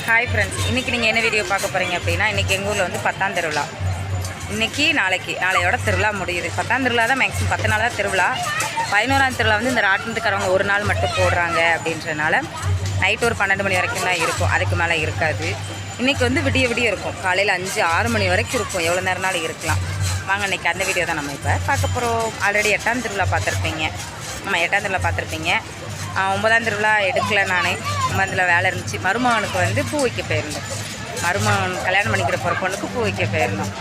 Hi friends, இன்றைக்கி நீங்கள் என்ன வீடியோ பார்க்க போகிறீங்க அப்படின்னா, இன்றைக்கி எங்கள் ஊரில் வந்து 10ஆம் திருவிழா. இன்றைக்கி நாளையோட திருவிழா முடியுது. 10ஆம் திருவிழா தான் மேக்ஸிமம் 10 நாள் தான் திருவிழா. 11ஆம் திருவிழா வந்து இந்த ராட்டினத்துக்காரவங்க ஒரு நாள் மட்டும் போடுறாங்க அப்படின்றனால நைட்டு ஒரு 12 மணி வரைக்கும் தான் இருக்கும், அதுக்கு மேலே இருக்காது. இன்றைக்கி வந்து விடிய இருக்கும், காலையில் 5-6 மணி வரைக்கும் இருக்கும், எவ்வளோ நேரம்னாலும் இருக்கலாம். வாங்க, இன்றைக்கி அந்த வீடியோ தான் நம்ம இப்போ பார்க்க போகிறோம். ஆல்ரெடி 8ஆம் திருவிழா பார்த்துருப்பீங்க. 8ஆம் திருவிழா பார்த்துருப்பீங்க. 9ஆம் திருவிழா எடுக்கலை நான். 9ஆம் திருவிழா வேலை இருந்துச்சு. மருமகனுக்கு வந்து பூ வைக்க போயிருந்தோம். மருமகன் கல்யாணம் பண்ணிக்கிற போகிற பொண்ணுக்கு பூ வைக்க போயிருந்தோம்.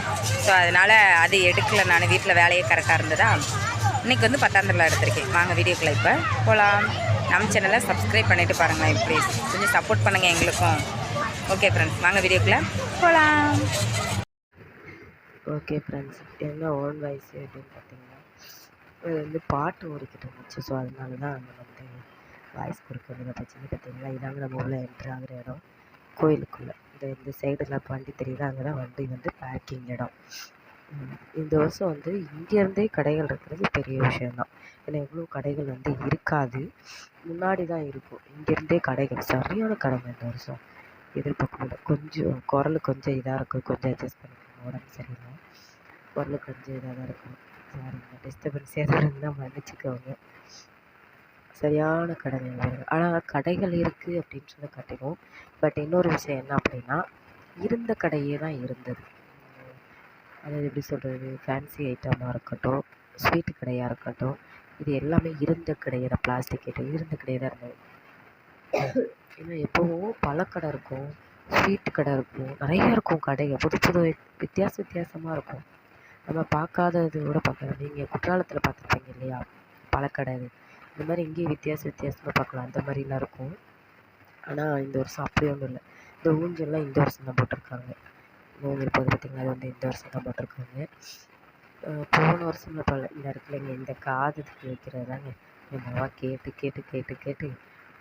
ஸோ அதனால் அது எடுக்கலை நான், வீட்டில் வேலையே கரெக்டாக இருந்ததா. இன்றைக்கி வந்து 10ஆம் திருவிழா எடுத்திருக்கேன். வாங்க வீடியோக்குள்ளே இப்போ போகலாம். நம்ம சேனலை சப்ஸ்கிரைப் பண்ணிவிட்டு பாருங்களேன், ப்ளீஸ் கொஞ்சம் சப்போர்ட் பண்ணுங்கள் எங்களுக்கும். ஓகே ஃப்ரெண்ட்ஸ், வாங்க வீடியோக்குள்ளே போகலாம். ஓகே ஃப்ரெண்ட்ஸ், என்ன ஓன் வாய்ஸ் அப்படின்னு பார்த்தீங்கன்னா, அது வந்து பாட்டு ஓடிக்கிட்டு இருந்துச்சு. ஸோ அதனால தான் நம்ம வந்து வாய்ஸ் கொடுக்குறத பற்றி பார்த்தீங்களா. இதாங்க நம்ம உள்ள என்ட்ரு ஆகிற இடம், கோயிலுக்குள்ளே. இந்த சைடெல்லாம் வண்டி தெரியுது, அங்கே தான் வண்டி வந்து பார்க்கிங் இடம். இந்த வருஷம் வந்து இங்கேருந்தே கடைகள் இருக்கிறது பெரிய விஷயந்தான். ஏன்னா எவ்வளோ கடைகள் வந்து இருக்காது, முன்னாடி தான் இருக்கும். இங்கேருந்தே கடைகள் சரியான கடமை இந்த வருஷம். எதிர்பார்க்க முடியல. கொஞ்சம் குரல் கொஞ்சம் இதாக இருக்கும், கொஞ்சம் அட்ஜஸ்ட் பண்ணிக்கணும். உடம்பு சரியில்லை, குரல் கொஞ்சம் இதாக தான் இருக்கும். சாரிங்க, டிஸ்டர்பன்ஸ் எதாவது இருந்தால் மன்னிச்சுக்கோங்க. சரியான கடமை வருது. ஆனால் கடைகள் இருக்குது அப்படின்றத காட்டிடும். பட் இன்னொரு விஷயம் என்ன அப்படின்னா, இருந்த கடையே தான் இருந்தது. அதாவது எப்படி சொல்கிறது, ஃபேன்சி ஐட்டமாக இருக்கட்டும், ஸ்வீட்டு கடையாக இருக்கட்டும், இது எல்லாமே இருந்த கடையை தான். பிளாஸ்டிக் ஐட்டம் இருந்த கடையை தான் இருந்தது. ஏன்னா எப்போவும் பழக்கடை இருக்கும், ஸ்வீட்டு கடை இருக்கும், நிறையா இருக்கும் கடைகள். புது வித்தியாசமாக இருக்கும். நம்ம பார்க்காதது கூட பார்க்கலாம். நீங்கள் குற்றாலத்தில் பார்த்துருப்பீங்க இல்லையா, பழக்கடை. இந்த மாதிரி இங்கேயும் வித்தியாசமாக பார்க்கலாம், அந்த மாதிரிலாம் இருக்கும். ஆனால் இந்த வருஷம் அப்படி ஒன்றும் இல்லை. இந்த ஊஞ்சல்லாம் இந்த வருஷம் தான் போட்டிருக்காங்க. ஊஞ்சல் போது பார்த்திங்களா, அது வந்து இந்த வருஷம் தான் போட்டிருக்காங்க. போன வருஷம்ல பல இந்த இடத்துல இந்த காதுக்கு வைக்கிறது தாங்க என் மாவா கேட்டு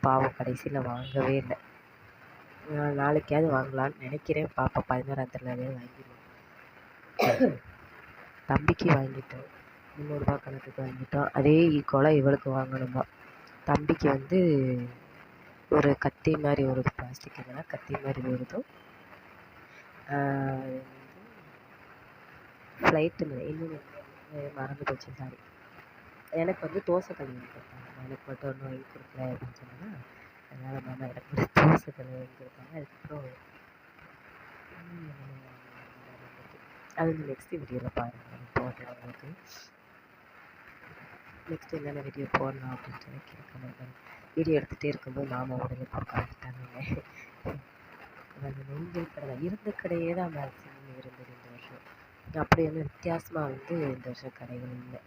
பாவம் கடைசியில் வாங்கவே இல்லை. நாளைக்காவது வாங்கலான்னு நினைக்கிறேன். பாப்பா 11ஆம் திருவிழாவே வாங்கிடுவோம். தம்பிக்கு வாங்கிட்டோம், 300 ரூபா கணக்குக்கு வாங்கிட்டோம். அதே ஈக்குவலாக இவளுக்கு வாங்கணுமா. தம்பிக்கு வந்து ஒரு கத்தி மாதிரி ஒரு பிளாஸ்டிக் இல்லைனா கத்தி மாதிரி வருதும், ஃப்ளைட்டு இன்னொன்று மறந்து போச்சு, சாரி. எனக்கு வந்து தோசை கல்வி வாங்கி கொடுத்தாங்க. எனக்கு மட்டும் ஒன்றும் வாங்கி கொடுக்கல அப்படின்னு சொன்னால், அதனால் மாமா எனக்கு வந்து தோசை கல்வி வாங்கி கொடுத்தாங்க. அதுக்கப்புறம் அது வந்து நெக்ஸ்ட் வீடியோவில் பாருங்கள், போடுறேன் உங்களுக்கு. நெக்ஸ்ட் என்னென்ன வீடியோ போடலாம் அப்படின்ட்டு கேட்க வீடியோ எடுத்துகிட்டே இருக்கும்போது மாமா உடனே போட்டு ஆகிட்டாங்க. அந்த நெஞ்சல் கடை இருந்த கடையே தான் மேக்ஸிமம் இருந்தது இந்த வருஷம். அப்படி வந்து வித்தியாசமாக வந்து இந்த வருஷம் கடைகள் இல்லை.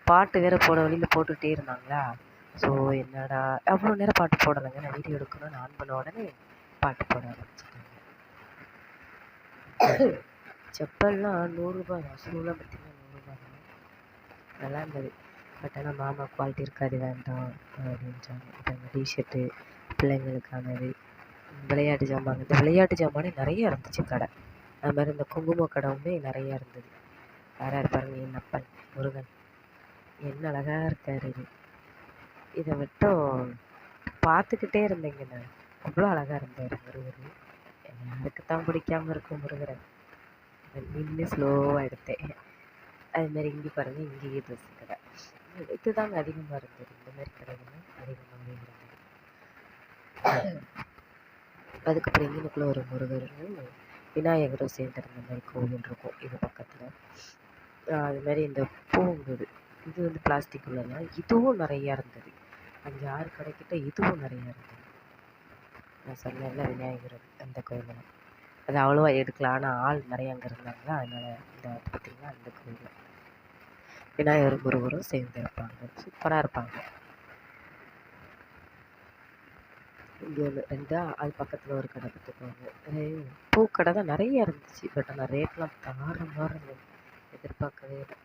பாட்டு வேறு போட வழியில் போட்டுகிட்டே இருந்தாங்களா. ஸோ என்னடா அவ்வளோ நேரம் பாட்டு போடலைங்க. நான் வீடியோ எடுக்கணும்னு ஆன் பண்ண உடனே பாட்டு போட ஆரம்பிச்சிட்டாங்க. செப்பல்லாம் 100 ரூபா தான், ஷூலாம் பார்த்திங்கன்னா 100 ரூபா தான். நல்லா இருந்தது. பட் ஆனால் மாமா குவாலிட்டி இருக்காது, வேண்டாம் அப்படின்றாங்க. இப்போ இந்த டிஷர்ட்டு பிள்ளைங்களுக்கானது, விளையாட்டு ஜாமான். இந்த விளையாட்டு ஜாமானே நிறையா இருந்துச்சு கடை. அது மாதிரி இந்த குங்கும கடைவுமே நிறையா இருந்தது. யாராக இருப்பாருங்க, என் அப்பன் முருகன், என்ன அழகாக இருக்கார். இதை மட்டும் பார்த்துக்கிட்டே இருந்தேங்க நான். அவ்வளோ அழகாக இருந்தார் முருகர். யாருக்கு தான் பிடிக்காமல் இருக்கும் முருகரை. நின்று ஸ்லோவாக எடுத்தேன். அதுமாதிரி இங்கே பாருங்கள், இங்கேயே ட்ரெஸ் கடை. இதுதாங்க அதிகமாக இருந்தது. இந்த மாதிரி கடைகள்லாம் அதிகமாகவே இருந்தது. அதுக்கப்புறம் எங்களுக்குள்ள ஒரு முருகரும் விநாயகரும் சேர்ந்துருந்த மாதிரி கோவில் இருக்கும் இது பக்கத்தில். அது மாதிரி இந்த பூங்குது, இது வந்து பிளாஸ்டிக் உள்ளதான். இதுவும் நிறையா இருந்தது. 5-6 கடைக்கிட்ட இதுவும் நிறையா இருந்தது. நான் சொன்னேன்ல விநாயகர் அந்த கோயிலில், அது அவ்வளோவா எடுக்கலாம். ஆனால் ஆள் நிறையா அங்கே இருந்தாங்களா, அதனால் இந்த பார்த்திங்கன்னா அந்த கோயில் விநாயகரும் முருகரும் சேர்ந்து இருப்பாங்க, சூப்பராக இருப்பாங்க. இங்கே ஒன்று 2 அது பக்கத்தில் ஒரு கடை பார்த்துக்குவாங்க. பூக்கடை தான் நிறைய இருந்துச்சு. பட் ஆனால் ரேட்லாம் தாறுமாறாக இருந்தது, எதிர்பார்க்கவே இல்லை.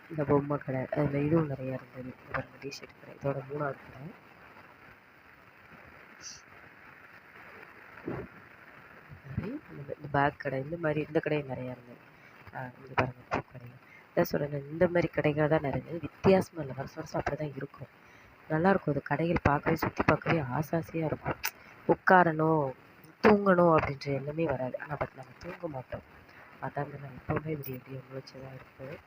இந்த பொம்மை கடை, அதில் இதுவும் நிறையா இருந்தது. பாருங்க, டிஷர்ட் கடை, இதோட 3ஆவது கடை. இந்த பேக் கடை, இந்த மாதிரி இந்த கடையும் நிறையா இருந்தது. இங்கே பாருங்கள், பூ கடை. இதான் சொல்கிறேன், இந்த மாதிரி கடைகள் தான் நிறைய வித்தியாசமாக இல்லை. வருஷம் அப்படி தான் இருக்கும், நல்லாயிருக்கும். அது கடைகள் பார்க்கவே சுற்றி பார்க்கவே ஆசாசியாக இருக்கும். உட்காரணும், தூங்கணும் அப்படின்ற எண்ணமே வராது. ஆனால் பட் நம்ம தூங்க மாட்டோம். அதான் நான் எப்போவுமே விடிய விடிய முழிச்சு தான் இருப்பேன்.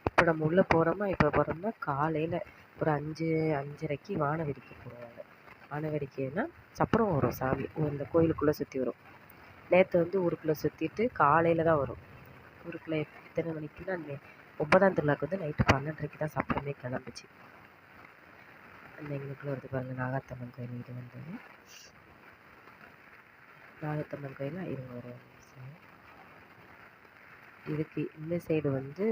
இப்போ நம்ம உள்ளே போகிறோமா, இப்போ போகிறோம்னா காலையில் ஒரு 5:30க்கு வான வேடிக்கை போடுவாங்க. வான வேடிக்கைன்னா சப்பரம் வரும் சாமி இந்த கோயிலுக்குள்ளே சுற்றி வரும். நேற்று வந்து ஊருக்குள்ளே சுற்றிட்டு காலையில் தான் வரும். ஊருக்குள்ளே எத்தனை மணிக்குன்னா 9ஆம் திருவிழாக்கு வந்து நைட்டு 12:30க்கு தான் சப்பரமே கிளம்புச்சு. அந்த எங்களுக்குள்ளே வருது பாருங்கள் நாகாத்தம்மன் கோயில். இது வந்து நாகாத்தம்மன் கோயிலில் இருங்க ஒரு நிமிஷம். இதுக்கு இந்த சைடு வந்து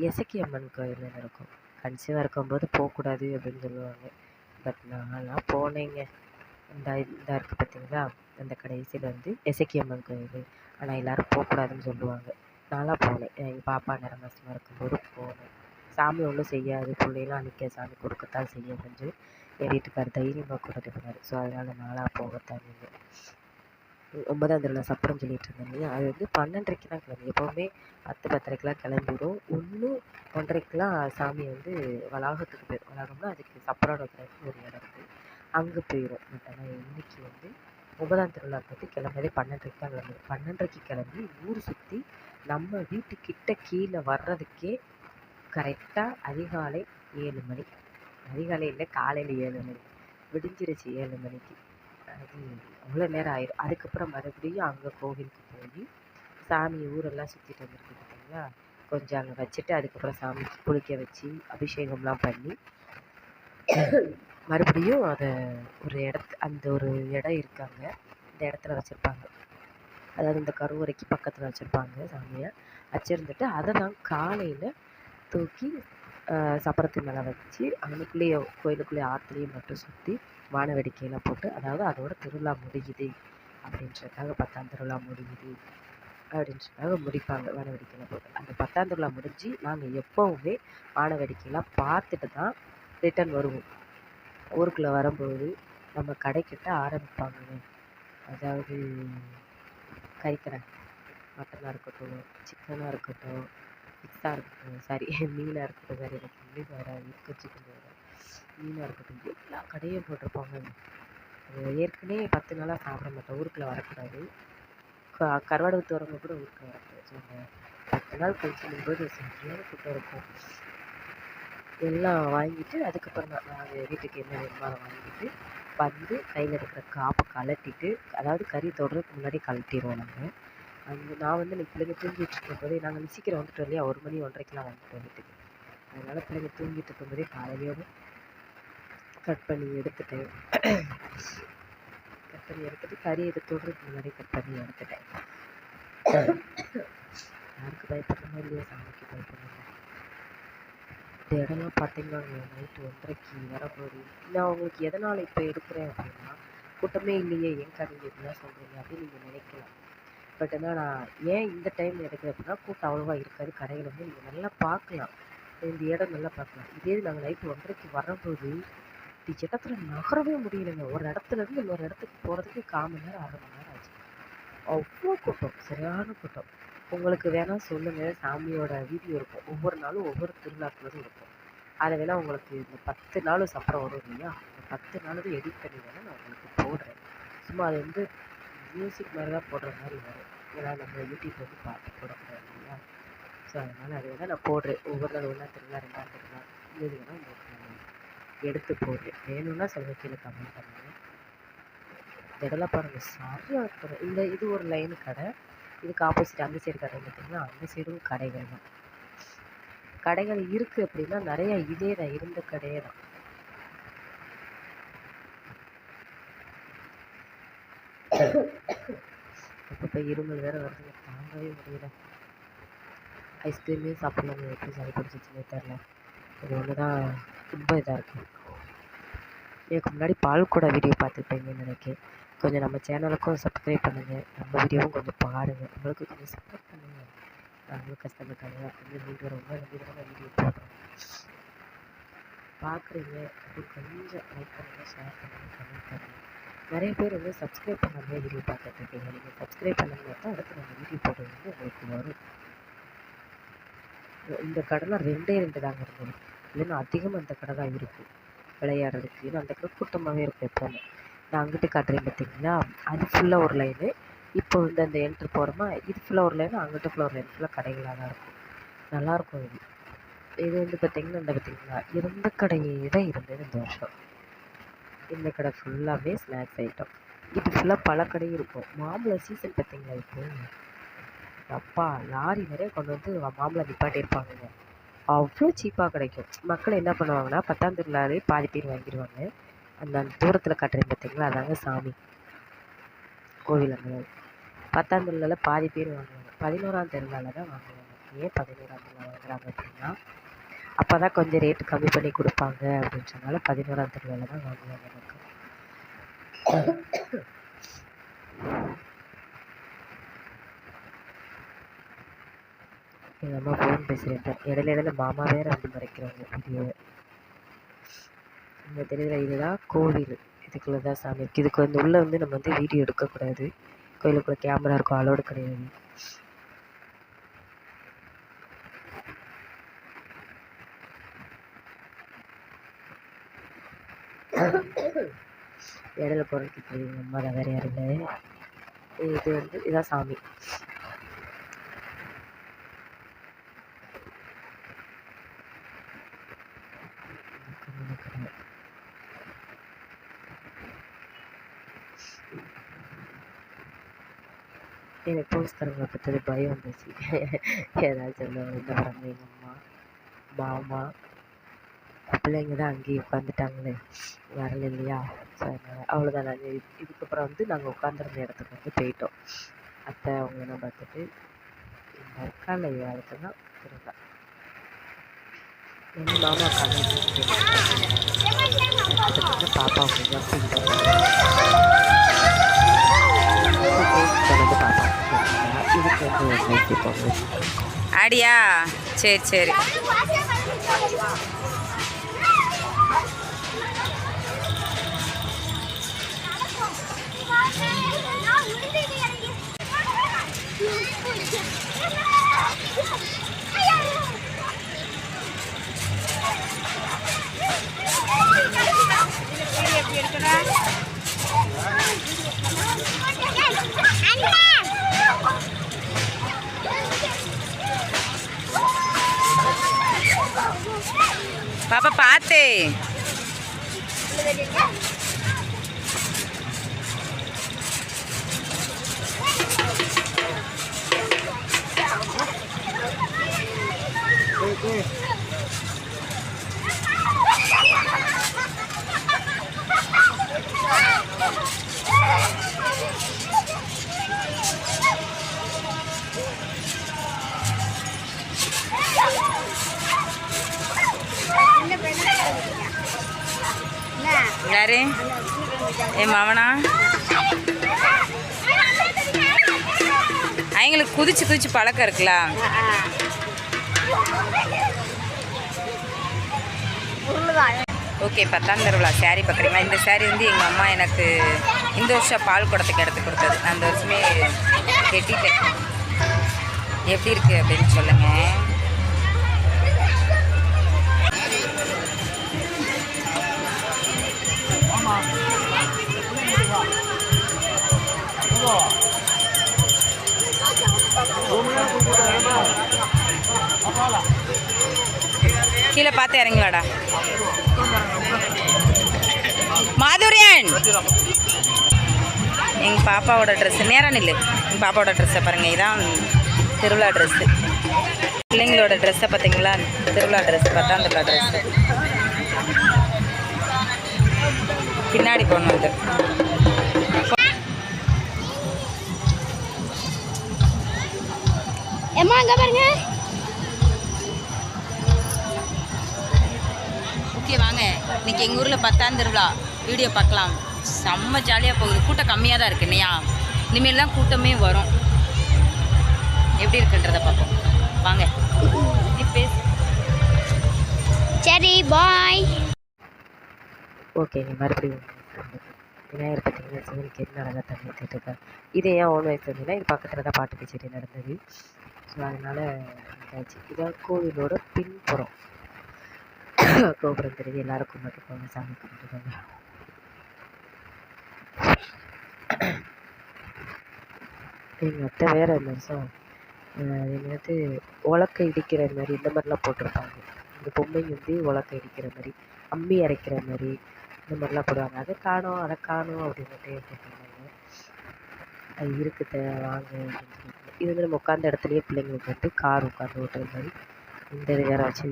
எசக்கி அம்மன் கோயில்னு இருக்கும். கன்சீவாக இருக்கும்போது போகக்கூடாது அப்படின்னு சொல்லுவாங்க. பட் நான்லாம் போனேங்க. இந்த இருக்குது பார்த்தீங்களா, அந்த கடைசியில் வந்து எசக்கி அம்மன் கோயில். ஆனால் எல்லோரும் போகக்கூடாதுன்னு சொல்லுவாங்க. நான்லாம் போனேன். எங்கள் பாப்பா நிறமாசமாக இருக்கும்போது போனேன். சாமி ஒன்றும் செய்யாது, பிள்ளைலாம் அன்றைக்கி சாமி கொடுக்கத்தான் செய்யும் கொஞ்சம். என் வீட்டுக்கார் தைரியமாக கூட்டிட்டு போனார். ஸோ அதனால் நானாக போகத்தான் இல்லை. 9ஆம் திருவிழா சப்பரம் சொல்லிட்டு இருந்தேன் இல்லையா, அது வந்து 12:30க்கு தான் கிளம்பி. எப்போவுமே 10-10:30க்கெலாம் கிளம்பிடும். 1-1:30க்கெலாம் சாமி வந்து வளாகத்துக்கு போயிடும். வளாகம்னா அதுக்கு சப்பரம் வைக்கிறதுக்கு ஒரு இடம் இருக்குது, அங்கே போயிடும். பட் ஆனால் இன்றைக்கி வந்து 9ஆம் திருவிழாக்கு வந்து கிளம்பதே 12:30க்கு தான் கிளம்புது. 12:30க்கு கிளம்பி ஊர் சுற்றி நம்ம வீட்டுக்கிட்ட கீழே வர்றதுக்கே கரெக்டாக அதிகாலை 7 மணி. அதிகாலை இல்லை, காலையில் 7 மணி விடிஞ்சிருச்சு. 7 மணிக்கு அது அவ்வளோ நேரம் ஆயிடும். அதுக்கப்புறம் மறுபடியும் அங்கே கோவிலுக்கு போய் சாமி ஊரெல்லாம் சுற்றிட்டு வந்துருக்கு பார்த்தீங்களா, கொஞ்சம் அங்கே வச்சுட்டு அதுக்கப்புறம் சாமிக்கு குளிக்க வச்சு அபிஷேகம்லாம் பண்ணி மறுபடியும் அதை ஒரு அந்த ஒரு இடம் இருக்காங்க, இந்த இடத்துல வச்சுருப்பாங்க. அதாவது இந்த கருவறைக்கு பக்கத்தில் வச்சுருப்பாங்க சாமியை. வச்சுருந்துட்டு அதை தான் காலையில் தூக்கி சப்பரத்து மேலே வச்சு அன்னைக்குள்ளேயே கோயிலுக்குள்ளேயே ஆற்றுலையும் மட்டும் சுற்றி வான வேடிக்கையெல்லாம் போட்டு, அதாவது அதோட திருவிழா முடியுது அப்படின்றதுக்காக 10ஆம் திருவிழா முடியுது அப்படின்றதுக்காக முடிப்பாங்க வான வேடிக்கையெல்லாம் போட்டு. அந்த 10ஆம் திருவிழா முடிஞ்சு நாங்கள் எப்போவுமே வான வேடிக்கையெல்லாம் பார்த்துட்டு தான் ரிட்டன் வருவோம். ஊருக்குள்ளே வரும்போது நம்ம கடைக்கிட்ட ஆரம்பிப்பாங்க. அதாவது கறிக்கடை, மட்டனாக இருக்கட்டும், சிக்கனாக இருக்கட்டும், ஃபிஷ்ஷாக இருக்கட்டும், சாரி மீனாக இருக்கட்டும், சாரி எனக்கு இங்கிலீஷ் வராது, சிக்கன் வராது, மீனாக இருக்கட்டும், எல்லா கடையும் போட்டிருப்பாங்க. ஏற்கனவே 10 நாளாக சாப்பிட மாட்டோம், ஊருக்குள்ளே வரக்கூடாது. கருவாடு விற்றுறவங்க கூட ஊருக்குள்ளே வரக்கூடாது. ஸோ அந்த 10 நாள் கழிச்சும்போது சரியான கூட்டம் இருக்கும். எல்லாம் வாங்கிட்டு அதுக்கப்புறம் தான் நாங்கள் வீட்டுக்கு என்ன வேணுமோ அதை வாங்கிட்டு வந்து கையில் இருக்கிற காப்பை கழட்டிட்டு, அதாவது கறி தொடுறதுக்கு முன்னாடி கழட்டிடுவோம் நாங்கள். நான் வந்து எனக்கு பிள்ளைங்க தூங்கிட்டு இருக்கும்போதே, நாங்கள் சீக்கிரம் வந்துட்டோம் இல்லையா, 1 மணி 1:30க்கெலாம் வந்துட்டோம் வீட்டுக்கு. அதனால் பிள்ளைங்க தூங்கிட்டு இருக்கும்போதே காலையிலேயோடு கட் பண்ணி எடுத்துட்டேன். கட் பண்ணி எடுத்துட்டு கறி தொடுறதுக்கு முன்னாடி கட் பண்ணி எடுத்துட்டேன். யாருக்கு பயப்படணுமோ இல்லையா, சாமிக்கு பயப்படணும். இந்த இடம்லாம் பார்த்தீங்கன்னா நைட்டு 1:30க்கு வரும்போது, நான் உங்களுக்கு எதனால் இப்போ எடுக்கிறேன் அப்படின்னா, கூட்டமே இல்லையே ஏன் கறி இப்படிலாம் சொல்கிறீங்க அப்படின்னு நீங்கள் நினைக்கலாம். பட் ஆனால் நான் ஏன் இந்த டைம் எடுக்கிறேன் அப்படின்னா, கூட்டம் அவ்வளோவா இருக்காது. கடையில் வந்து நீங்கள் நல்லா பார்க்கலாம், இந்த இடம் நல்லா பார்க்கலாம். இதே நாங்கள் நைட்டு 1:30க்கு வரும்போது இடத்துல நகரவே முடியலைங்க. ஒரு இடத்துலேருந்து இன்னொரு இடத்துக்கு போகிறதுக்கு 1/4 மணி நேரம் 1/2 மணி நேரம் ஆச்சு. அவ்வளோ கூட்டம், சரியான கூட்டம். உங்களுக்கு வேணால் சொல்லுங்கள், சாமியோட வீடியோ இருக்கும், ஒவ்வொரு நாளும் ஒவ்வொரு திருவிழாக்குள்ளதும் இருக்கும். அதை வேணால் உங்களுக்கு இந்த 10 நாளும் சப்பரம் வரும் இல்லையா, இந்த 10 நாளும் எடிட் பண்ணி வேணால் நான் உங்களுக்கு போடுறேன். சும்மா அது வந்து மியூசிக் மாதிரி தான் போடுற மாதிரி வரும், ஏன்னா நம்ம யூடியூப் வந்து பாட்டு போடக்கூடாது இல்லையா. ஸோ அதனால் அது வேணால் நான் போடுறேன். ஒவ்வொரு நாள் 1ஆம் திருவிழா 2ஆம் திருவிழா இது வேணால் உங்களுக்கு நான் எடுத்து போடுறேன். வேணும்னா சொல்ல கீழே கமெண்ட் பண்ணுங்கள். இந்த இடம்லாம் பாருங்கள் சரியாக இருக்குது. இது ஒரு லைன் கடை, இதுக்கு ஆப்போசிட் அந்த சைடு கடை பார்த்தீங்கன்னா, அந்த சைடும் கடைகள் தான். கடைகள் இருக்குது அப்படின்னா நிறையா இதே தான், இருந்த கடையே தான். இப்போ இருமல் வேறு வருதுங்க, தாங்கவே முடியல. ஐஸ்கிரீமே சாப்பிட்லாங்க, எப்படி சளி பிடிச்சிச்சுன்னே தெரில. இது ஒன்று தான் ரொம்ப இதாக இருக்குது. இதுக்கு முன்னாடி பால்கோடா வீடியோ பார்த்துருப்பீங்கன்னு நினைக்கிறேன். கொஞ்சம் நம்ம சேனலுக்கும் சப்ஸ்கிரைப் பண்ணுங்கள், நம்ம வீடியோவும் கொஞ்சம் பாருங்கள், நம்மளுக்கு கொஞ்சம் சப்போர்ட் பண்ணுங்கள். நாங்களும் கஷ்டப்பட்டாங்க அப்படின்னு வீடியோ ரொம்ப நம்பிக்கையான வீடியோ போடுறோம். பார்க்குறீங்க அப்படி கொஞ்சம் லைக் பண்ணுங்கள், ஷேர் பண்ணுங்கள், கமெண்ட் பண்ணுங்கள். நிறைய பேர் வந்து சப்ஸ்கிரைப் பண்ணாமல் வீடியோ பார்த்துட்ருக்கீங்க. நீங்கள் சப்ஸ்கிரைப் பண்ணுங்க தான் அடுத்து நம்ம வீடியோ போடுறது வந்து உங்களுக்கு வரும். இந்த கடைலாம் 2 தாங்க இருந்தது, இல்லைன்னா அதிகமாக அந்த கடை தான் இருக்கும் விளையாடுறதுக்கு. ஏன்னா அந்த கடை கூட்டமாகவே இருக்கும் எப்போவுமே. நான் அங்கிட்டு காட்டுறேன் பார்த்தீங்களா, அது ஃபுல்லாக ஒரு லைனு. இப்போ வந்து அந்த என்ட்ரு போகிறோமா, இது ஃபுல்லாக ஒரு லைனு, அங்கிட்டு ஃபுல்லாக ஒரு லைன், ஃபுல்லாக கடைகளாக தான் இருக்கும். நல்லாயிருக்கும் இது. இது வந்து பார்த்தீங்கன்னா, இந்த பார்த்தீங்களா, இருந்த கடையே தான் இருந்தது இந்த வருஷம். இந்த கடை ஃபுல்லாகவே ஸ்நாக்ஸ் ஐட்டம். இது ஃபுல்லாக பல கடையும் இருக்கும். மாம்பழம் சீசன் பார்த்தீங்களா இப்போ, அப்பா லாரி நிறைய கொண்டு வந்து மாம்பழம் நிப்பாட்டியிருப்பாங்கங்க. அவ்வளோ சீப்பாக கிடைக்கும். மக்கள் என்ன பண்ணுவாங்கன்னா, 10ஆம் திருவிழாவே பாதி பேர் வாங்கிடுவாங்க. அந்த தூரத்தில் காட்டுறேன் பார்த்தீங்களா, அதாங்க சாமி கோவில். அங்கே 10ஆம் திருவிழாவில் பாதி பேர் வாங்குவாங்க, 11ஆம் திருவிழாவில் தான் வாங்குவாங்க. ஏன் 11ஆம் திருவிழா வாங்குறாங்க அப்படின்னா, அப்போ தான் கொஞ்சம் ரேட்டு கம்மி பண்ணி கொடுப்பாங்க அப்படின்னு சொன்னால 11ஆம் திருவிழாவில் தான் வாங்குவாங்க எனக்கு. எங்கள் அம்மா ஃபோன் பேசுகிறேன். இடையில மாமா வேறு வந்து மறைக்கிறாங்க வீடியோவை. இந்த தெரியல, இதுதான் கோவில். இதுக்குள்ளே தான் சாமி இருக்குது. இதுக்கு வந்து உள்ளே வந்து நம்ம வந்து வீடியோ எடுக்கக்கூடாது. கோயிலுக்குள்ளே கேமரா இருக்கும், அலோடு கிடையாது. இடையில போகிறதுக்கு எங்கள் அம்மா தான், வேறு யாரும் இல்லை. இது வந்து இதான் சாமி. எனக்கு போஸ்தரங்களை பற்றி பயம் வந்துச்சு. ஏதாச்சும் சொல்லுவாங்க, இந்த பாருங்க எங்கள் அம்மா மாமா பிள்ளைங்க தான் அங்கேயே உட்காந்துட்டாங்களே, வரல இல்லையா. ஸோ அதனால் அவ்வளோதான். நாங்கள் இதுக்கப்புறம் வந்து நாங்கள் உட்காந்துருந்த இடத்துக்கு வந்து போயிட்டோம். அத்தை அவங்களெல்லாம் பார்த்துட்டு இந்த அக்கால இடத்துல தான் திருவிழா. எங்கள் மாமா காலேஜ் பாப்பா கொஞ்சம் பாப்பா இதுக்கு வந்து ஒரு நைட்டு பொங்கல். ஆடியா? சரி சரி. பாப்பா பார்த்து. யாரு? என் மாமனா? அவங்களுக்கு குதிச்சு குதிச்சு பழக்கம் இருக்குல்ல. ஓகே, 10ஆம் திருவிழா சாரீ பார்க்குறீங்களா? இந்த சாரீ வந்து எங்கள் அம்மா எனக்கு இந்த வருஷம் பால் குடத்துக்கு எடுத்து கொடுத்தது. நான் இந்த வருஷமே கெட்டிட்டேன். எப்படி இருக்குது அப்படின்னு சொல்லுங்கள். கீழே பார்த்து இறங்கலாடா. மாதுரியன், எங்கள் பாப்பாவோட ட்ரெஸ்ஸு நேரம் இல்லை. எங்கள் பாப்பாவோட ட்ரெஸ்ஸை பாருங்கள், இதான் திருவிழா ட்ரெஸ்ஸு. பிள்ளைங்களோட ட்ரெஸ்ஸை பார்த்தீங்களா? திருவிழா ட்ரெஸ்ஸு, 10ஆம் திருவிழா ட்ரெஸ்ஸு. பின்னாடி போகணும் அது. ஓகே வாங்க, இன்னைக்கு எங்கள் ஊரில் 10ஆம் திருவிழா வீடியோ பார்க்கலாம். செம்ம ஜாலியாக போகுது. கூட்டம் கம்மியாக தான் இருக்குது இல்லையா? இனிமேல் தான் கூட்டமே வரும். எப்படி இருக்குன்றதை பார்ப்போம் வாங்க. சரி பாய். ஓகேங்க, மறுபடியும் விநாயகர் பார்த்தீங்கன்னா சிவனுக்கு என்ன அழகாக தண்ணி ஊற்றிட்டு இருக்காரு. இது ஏன் ஓன் வயசு இருந்ததுன்னா, இது பக்கத்தில் தான் பாட்டு கச்சேரி நடந்தது. ஸோ அதனால் இதாச்சு. இதான் கோவிலோட பின்புறம். கோபுரம் தெரியுது, எல்லோரும் கும்பிட்டுக்கோங்க, சாமி கும்பிட்டுக்கோங்க. எங்கள் அத்தை வேறு இந்த வருஷம் என்னது உலக்கை இடிக்கிற மாதிரி இந்த மாதிரிலாம் போட்டிருப்பாங்க. இந்த பொம்மை வந்து உலக்கை இடிக்கிற மாதிரி, அம்மி அரைக்கிற மாதிரி இந்த மாதிரிலாம் போடுவாங்க. அதை காணோம் அப்படின்னுட்டு கேட்டிருந்தாங்க. அது இருக்குத வாங்க அப்படின்னு சொல்லிட்டு. இது வந்து நம்ம உட்காந்த இடத்துலையே பிள்ளைங்களுக்கு வந்து கார் உட்காந்து ஓட்டுற மாதிரி இந்த இது வேற வச்சு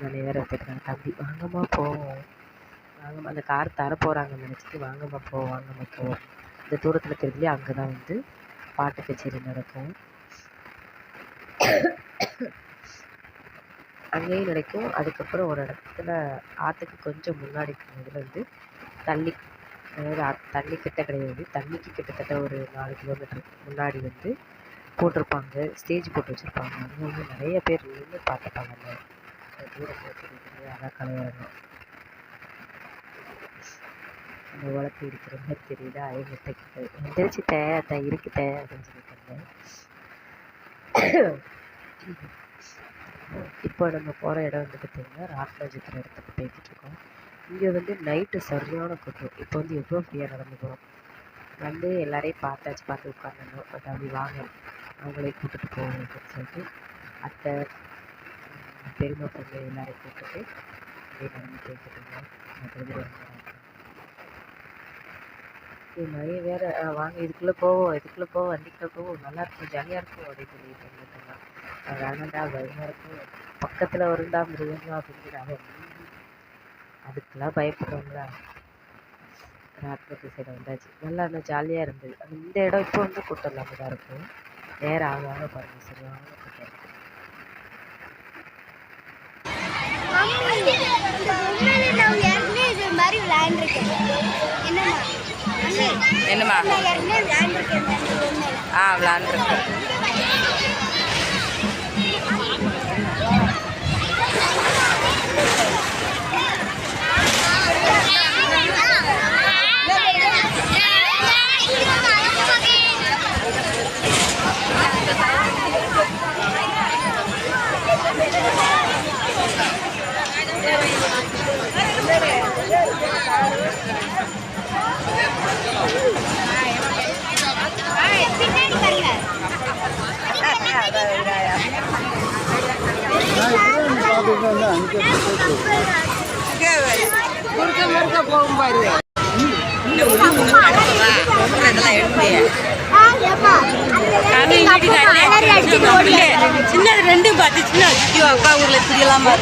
நிறைய வேற வச்சுருக்காங்க. தம்பி வாங்கம்மா போவோம், வாங்கம்மா அந்த கார் தர போகிறாங்கன்னு நினச்சிட்டு வாங்கம்மா போவோம். இந்த தூரத்தில் தெரிஞ்சு அங்கே தான் வந்து பாட்டு கச்சேரி நடக்கும். அங்கேயும் நடக்கும். அதுக்கப்புறம் ஒரு இடத்துல ஆற்றுக்கு கொஞ்சம் முன்னாடி இதில் வந்து தண்ணி, அதாவது தண்ணி கிட்ட கிடையாது, தண்ணிக்கு கிட்டத்தட்ட ஒரு 4 கிலோமீட்டர் முன்னாடி வந்து போட்டிருப்பாங்க, ஸ்டேஜ் போட்டு வச்சுருப்பாங்க. அங்கே வந்து நிறைய பேர் நின்று பார்த்துப்பாங்க. அந்த தூரத்தில் தெரியுது அதான் கலையரங்கம். அந்த உலக்கு இருக்கிற மாதிரி தெரியுதா, எங்கிட்ட கிட்ட எந்திரிச்சு தே இருக்குத அப்படின்னு சொல்லிட்டு இருந்தேன். இப்போ நம்ம போகிற இடம் வந்து பார்த்திங்கன்னா ராட்னஜித்திர இடத்துக்கு போய்கிட்ருக்கோம். இங்கே வந்து நைட்டு சரியான கூட்டம். இப்போ வந்து எவ்வளோ ஃப்ரீயாக நடந்து போகிறோம். வந்து எல்லாரையும் பார்த்து உட்காந்துருந்தோம். பட் அப்படி வாங்க அவங்களே கூப்பிட்டுட்டு போவோம் அப்படின்னு சொல்லிட்டு அத்தை, பெரியம்மா பொண்ணு எல்லாரையும் கூப்பிட்டுட்டு அப்படியே நடந்து போய்கிட்டு இருந்தோம். இது மாதிரி வேறு வாங்க இதுக்குள்ளே போவோம் வண்டிக்குள்ளே போவோம், நல்லாயிருக்கும், ஜாலியாக இருக்கும் அப்படின்னு சொல்லிட்டு இருந்துட்டோம்னா வேணாண்டா, பயமாக இருக்கும், பக்கத்தில் வருண்டா மிருகங்களா அப்படிங்கிறாங்க. அதுக்கெல்லாம் பயப்படுறவங்களா ராட்னத்து சைடு வந்தாச்சு. நல்லா இருந்தால் ஜாலியாக இருந்தது. அது இந்த இடம் இப்போ வந்து கூட்டம் இல்லாமல் தான் இருக்கும். நேரம் ஆக பாருங்கள் சரியான கூட்டம் இருக்கும். என்னம்மா விளாண்டுருக்கு. போகும்பாரு சின்னது ரெண்டும் பார்த்து சின்ன அக்கா ஊர்ல தெரியலாமா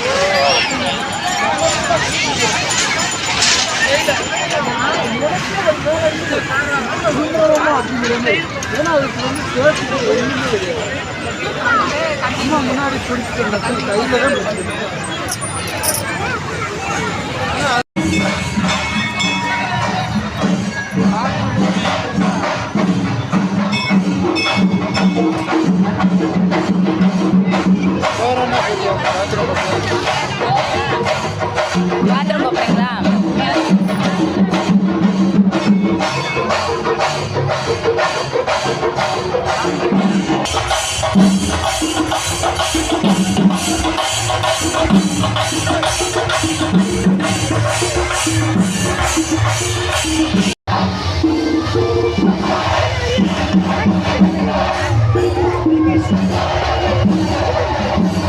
முன்னாடி பிடிச்சிட்டு கையில தான் பாத்ரூம் போகிறீங்களா?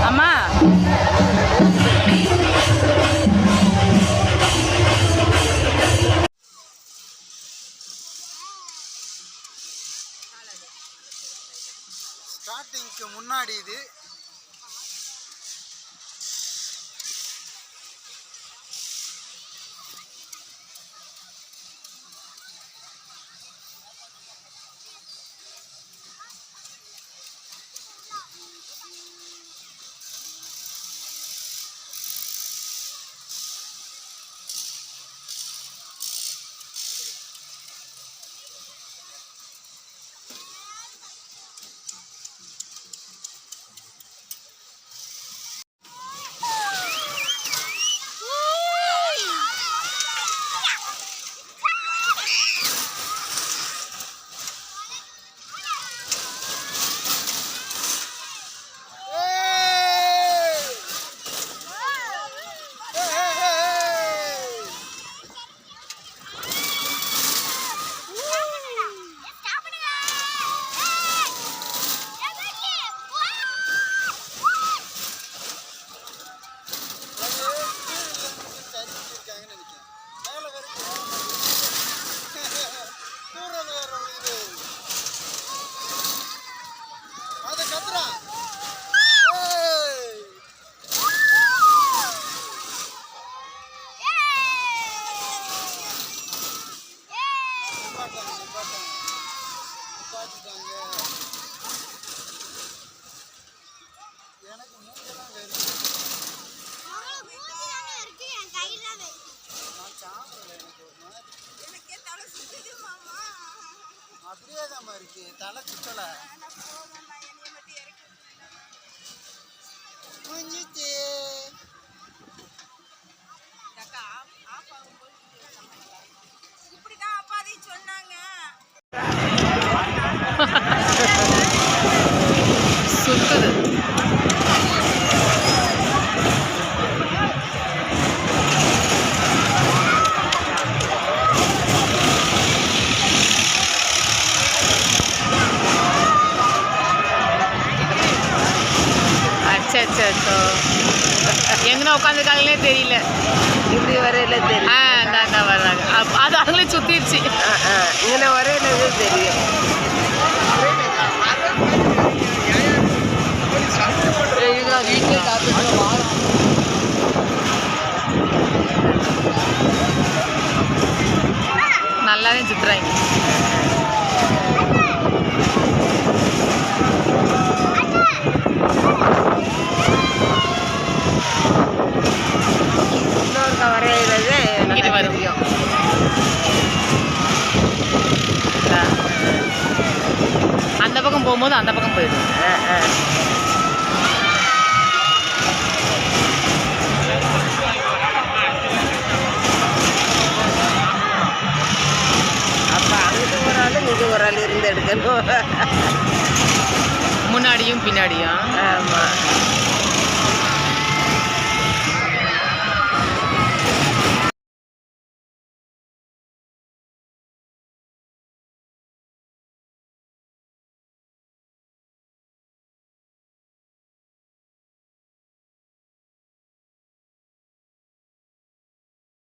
அம்மா ஸ்டார்டிங்க்கு முன்னாடி இது சாத்திட்டாங்க. எனக்கு மூஞ்செல்லாம் வேறு. நான் சாப்பிடல, எனக்கு ஒரு மாதிரி அப்படியே தான் இருக்கு. தலை சுத்தலை முடிஞ்சிச்சு. சுத்துது. அச்சோ எங்கே உட்காந்துருக்காங்களே தெரியல. இப்படி வரையில தெரியும். இந்தாண்டா வர்றாங்க. அது அவங்களே சுத்திடுச்சு. இங்கே வரையில தெரியும். வீட்டிலே சாப்பிட்டு நல்லாவே சுத்துறாங்க. இன்னொருக்க வரையிறது இங்கிட்டு வரும். அந்த பக்கம் போகும்போது அந்த பக்கம் போயிடும். அப்போ அங்கிட்டு ஒரு ஆள் இங்கே ஒரு ஆள் இருந்து எடுக்கணும். முன்னாடியும் பின்னாடியும். ஆமாம்.